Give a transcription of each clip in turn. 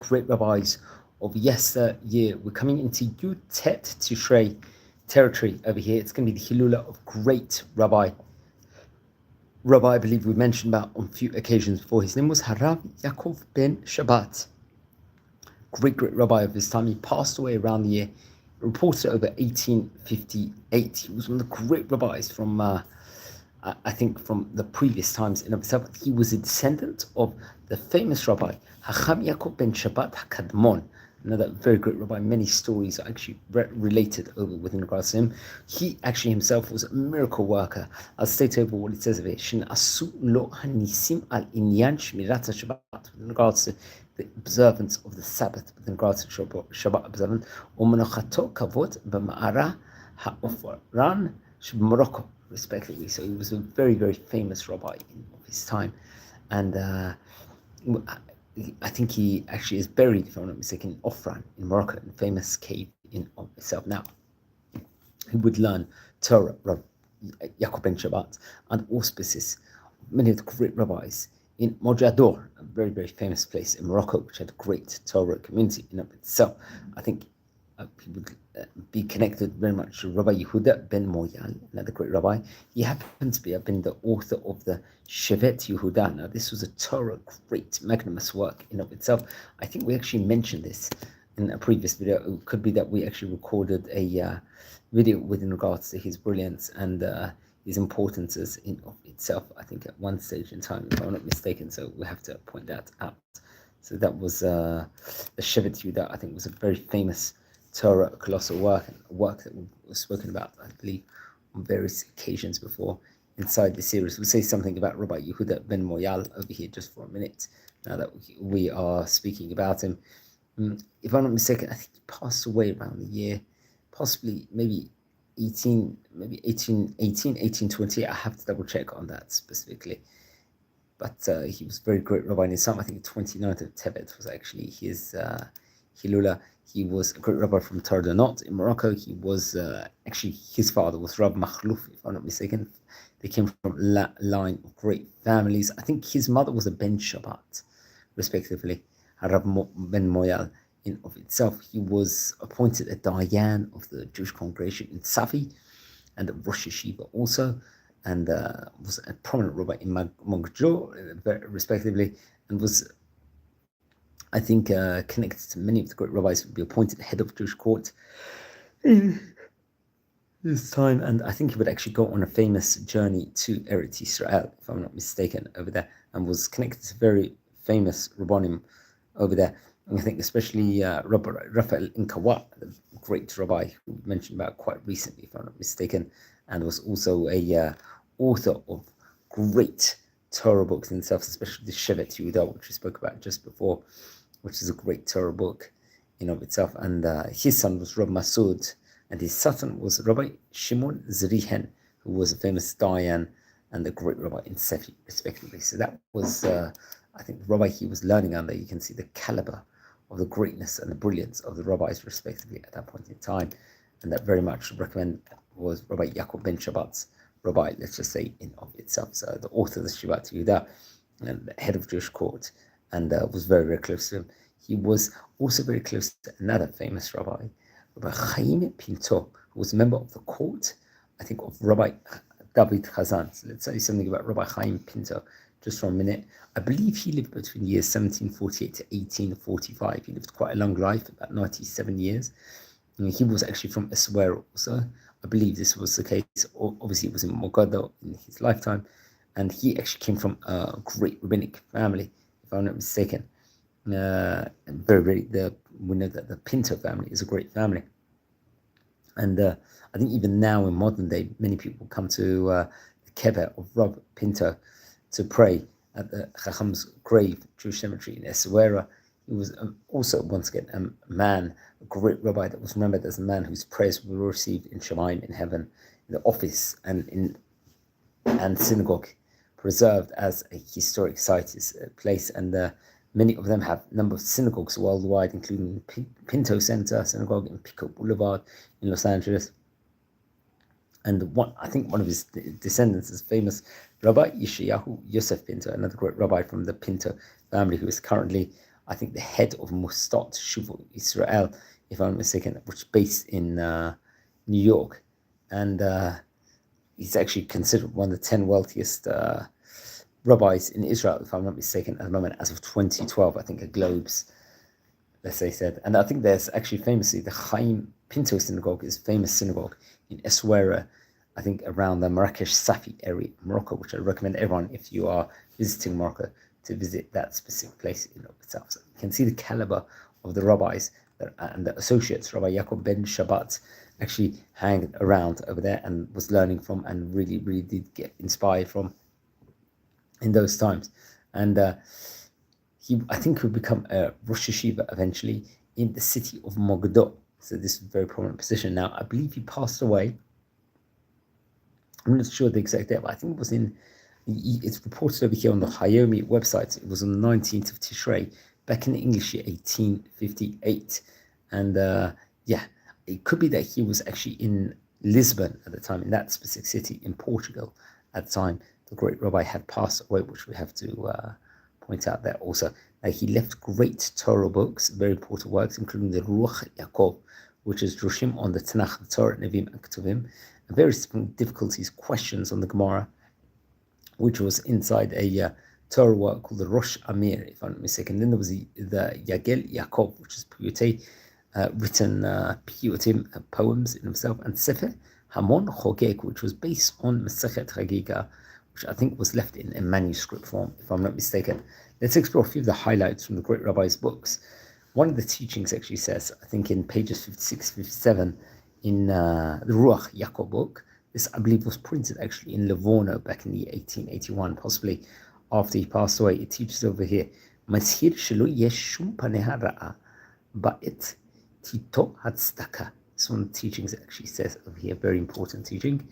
great rabbis of yesteryear. We're coming into Yutet Tishrei territory over here. It's going to be the Hilula of great Rabbi, I believe we mentioned about on a few occasions before. His name was Rabbi Yakov Ben Shabbat. Great Rabbi of his time. He passed away around the year, reported over 1858. He was one of the great rabbis from I think from the previous times in himself. He was a descendant of the famous Rabbi Rabbi Yakov Ben Shabbat HaKadmon, another very great rabbi. Many stories are actually related over within regards to him. He actually himself was a miracle worker. I'll state over what it says of it. Asu lo hanisim al inyan shmirat Shabbat, in regards to the observance of the Sabbath, in regards to Shabbat observance. Umenochato kavod b'ma'ara ha'ofran Morocco, respectively. So he was a very, very famous rabbi of his time, and I think he actually is buried, if I'm not mistaken, in Ofran in Morocco, in a famous cave in of itself. Now, he would learn Torah, Yaakov Ben Shabbat, and auspices of many of the great rabbis in Moghaddor, a very, very famous place in Morocco, which had a great Torah community in of itself. I think he would be connected very much to Rabbi Yehuda Ben Moyal, another great rabbi. He happened to have been the author of the Shevet Yehuda. Now, this was a Torah, great, magnanimous work in of itself. I think we actually mentioned this in a previous video. It could be that we actually recorded a video within regards to his brilliance and his importances in of itself. I think at one stage in time, if I'm not mistaken, so we have to point that out. So that was the Shevet Yehuda. I think was a very famous Torah, a colossal work that we've spoken about, I believe, on various occasions before inside the series. We'll say something about Rabbi Yehuda Ben Moyal over here just for a minute, now that we are speaking about him. If I'm not mistaken, I think he passed away around the year, possibly maybe 1820. I have to double check on that specifically. But he was a very great rabbi in his time. I think the 29th of Tevet was actually his Hilula. He was a great rabbi from Tardonot in Morocco. He was actually, his father was Rab Makhluf, if I'm not mistaken. They came from a line of great families. I think his mother was a Ben Shabbat, respectively, Rab Ben Moyal in of itself. He was appointed a Dayan of the Jewish congregation in Safi and a Rosh Yeshiva also, and was a prominent rabbi in Moghaddor, respectively, and was, I think, connected to many of the great rabbis who would be appointed head of Jewish court in his time. And I think he would actually go on a famous journey to Eretz Israel, if I'm not mistaken, over there, and was connected to very famous rabbanim over there. And I think especially Raphael Inkawa, the great rabbi who we mentioned about quite recently, if I'm not mistaken, and was also a author of great Torah books himself, especially the Shevet Yehuda, which we spoke about just before, which is a great Torah book in of itself. And his son was Rabbi Masud, and his son was Rabbi Shimon Zrihen, who was a famous Dayan and a great rabbi in Sefi, respectively. So that was, I think, the rabbi he was learning under. You can see the caliber of the greatness and the brilliance of the rabbis, respectively, at that point in time. And that very much recommend was Rabbi Yakov Ben Shabbat's rabbi, let's just say, in of itself. So the author of the Shevet Yehuda and the head of Jewish court, and was very, very close to him. He was also very close to another famous rabbi, Rabbi Chaim Pinto, who was a member of the court, I think, of Rabbi David Chazan. So let's say something about Rabbi Chaim Pinto just for a minute. I believe he lived between the years 1748 to 1845. He lived quite a long life, about 97 years. And he was actually from Eswero also. I believe this was the case. Obviously, it was in Mugado in his lifetime. And he actually came from a great rabbinic family, if I'm not mistaken. We know that the Pinto family is a great family. And I think even now in modern day, many people come to the Kever of Rob Pinto to pray at the Chacham's grave, Jewish cemetery in Essaouira. He was also, once again, a man, a great rabbi that was remembered as a man whose prayers were received in Shemaim, in heaven, in the office and synagogue, preserved as a historic site, is a place, and many of them have a number of synagogues worldwide, including Pinto Center Synagogue in Pico Boulevard in Los Angeles. And I think one of his descendants is famous Rabbi Yeshayahu Yosef Pinto, another great rabbi from the Pinto family, who is currently I think, the head of Mustat Shuvu Israel, if I'm not mistaken, which is based in New York. And he's actually considered one of the 10 wealthiest rabbis in Israel, if I'm not mistaken, at the moment, as of 2012, I think, a Globes, let's say, said. And I think there's actually famously the Chaim Pinto Synagogue is a famous synagogue in Essaouira, I think around the Marrakesh Safi area, Morocco, which I recommend everyone, if you are visiting Morocco, to visit that specific place in itself. So you can see the caliber of the rabbis and the associates. Rabbi Yakov Ben Shabbat actually hanged around over there and was learning from, and really, really did get inspired from in those times. And I think he would become a Rosh Yeshiva eventually in the city of Mogאדור. So this is a very prominent position. Now, I believe he passed away. I'm not sure the exact date, but I think it was it's reported over here on the Hayomi website. It was on the 19th of Tishrei, back in the English year 1858. And it could be that he was actually in Lisbon at the time, in that specific city in Portugal at the time. The great rabbi had passed away, which we have to point out there also. Now, he left great Torah books, very important works, including the Ruach Yaakov, which is Drushim on the Tanakh, the Torah, Nevim, and Ketuvim, and various different difficulties, questions on the Gemara, which was inside a Torah work called the Rosh Amir, if I'm not mistaken. Then there was the Yagel Yaakov, which is Piyutei, written Piyutim, poems in himself, and Sefer Hamon Chogek, which was based on Masechet Chagiga, which I think was left in a manuscript form, if I'm not mistaken. Let's explore a few of the highlights from the great rabbi's books. One of the teachings actually says, I think in pages 56, 57, in the Ruach Yaakov book, this I believe was printed actually in Livorno back in the 1881, possibly after he passed away. It teaches over here, Mazhir shelo yesh shum paneha ra'a ba'et tito hatzdaka. This one of the teachings actually says over here, very important teaching,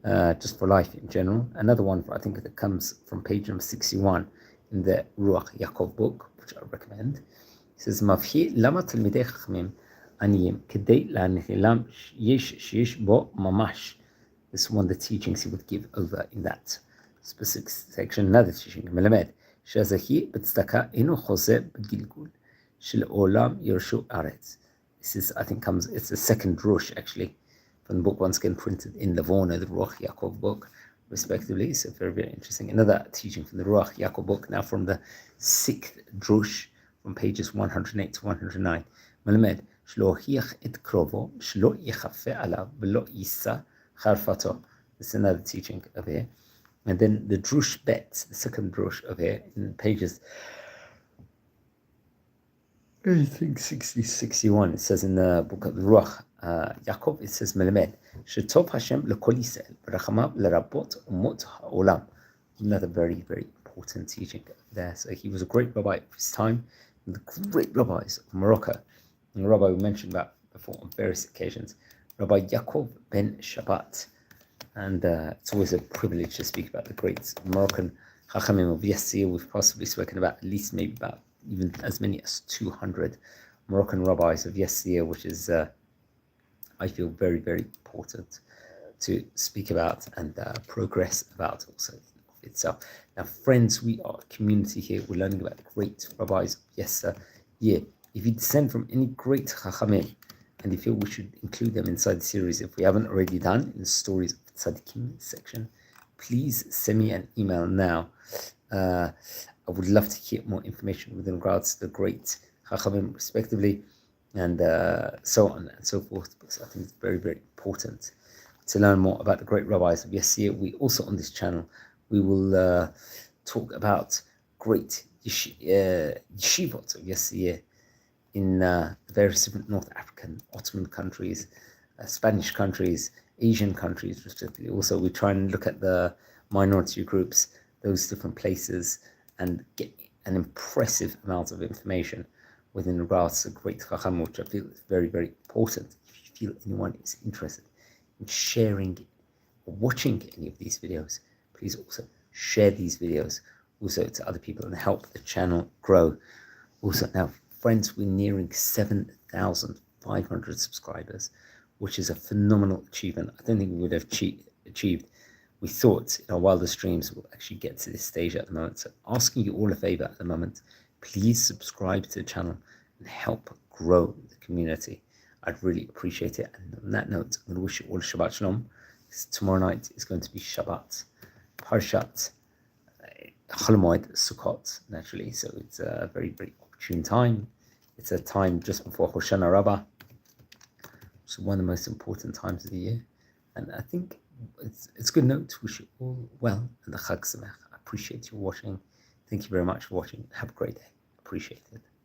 just for life in general. Another one, I think, that comes from page number 61 in the Ruach Yaakov book, which I recommend. It says, Mavhi lama talmidei chachamim aniyim kedei la'anichilam yesh bo mamash. This is one of the teachings he would give over in that specific section. Another teaching, melamed shazahi b'tzedaka eno choseh b'gilgul shel olam yershu aretz. This is, I think, it's the second drush actually from the book, once again printed in Livorno, the Ruach Yaakov book, respectively. So very, very interesting. Another teaching from the Ruach Yaakov book, now from the 6th drush, from pages 108 to 109. Melamed shlo hiach et krovo shlo yechafe alav v'lo yisa charfato. This is another teaching over here. And then the drush bet, the second drush over here, in pages, I think 60, 61, it says in the book of the Ruach Yaakov, it says, Melamed, Shetov Hashem lekol Yisrael, v'rachamav lerabot umot ha'olam. Another very, very important teaching there. So he was a great rabbi of his time, and the great rabbis of Morocco. And the rabbi we mentioned about before on various occasions, Rabbi Yakov Ben Shabbat. And it's always a privilege to speak about the great Moroccan Chachamim of yesteryear. We've possibly spoken about at least maybe about even as many as 200 Moroccan rabbis of yesteryear, which is, I feel, very, very important to speak about and progress about also itself. Now, friends, we are a community here. We're learning about the great rabbis of yesteryear. If you descend from any great Chachamim and you feel we should include them inside the series, if we haven't already done, in the Stories of Tzaddikim section, please send me an email now. I would love to hear more information with regards to the great Chachamim, respectively, and so on and so forth, because I think it's very, very important to learn more about the great rabbis of yesteryear. We also, on this channel, we will talk about great yeshivot of yesteryear in various different North African, Ottoman countries, Spanish countries, Asian countries, respectively. Also, we try and look at the minority groups, those different places, and get an impressive amount of information within regards to great Chacham, which I feel is very, very important. If you feel anyone is interested in sharing or watching any of these videos, please also share these videos also to other people and help the channel grow. Also, now, friends, we're nearing 7,500 subscribers, which is a phenomenal achievement. I don't think we would have achieved. We thought in our wildest dreams we'll actually get to this stage at the moment. So asking you all a favor at the moment, please subscribe to the channel and help grow the community. I'd really appreciate it. And on that note, I'm going to wish you all Shabbat Shalom. Tomorrow night is going to be Shabbat, Parshat Chol Hamoed Sukkot, naturally. So it's a very, very opportune time. It's a time just before Hoshana Rabbah, which is one of the most important times of the year. And I think it's a good note to wish you all well and the Chag Sameach. I appreciate you watching. Thank you very much for watching. Have a great day. Appreciate it.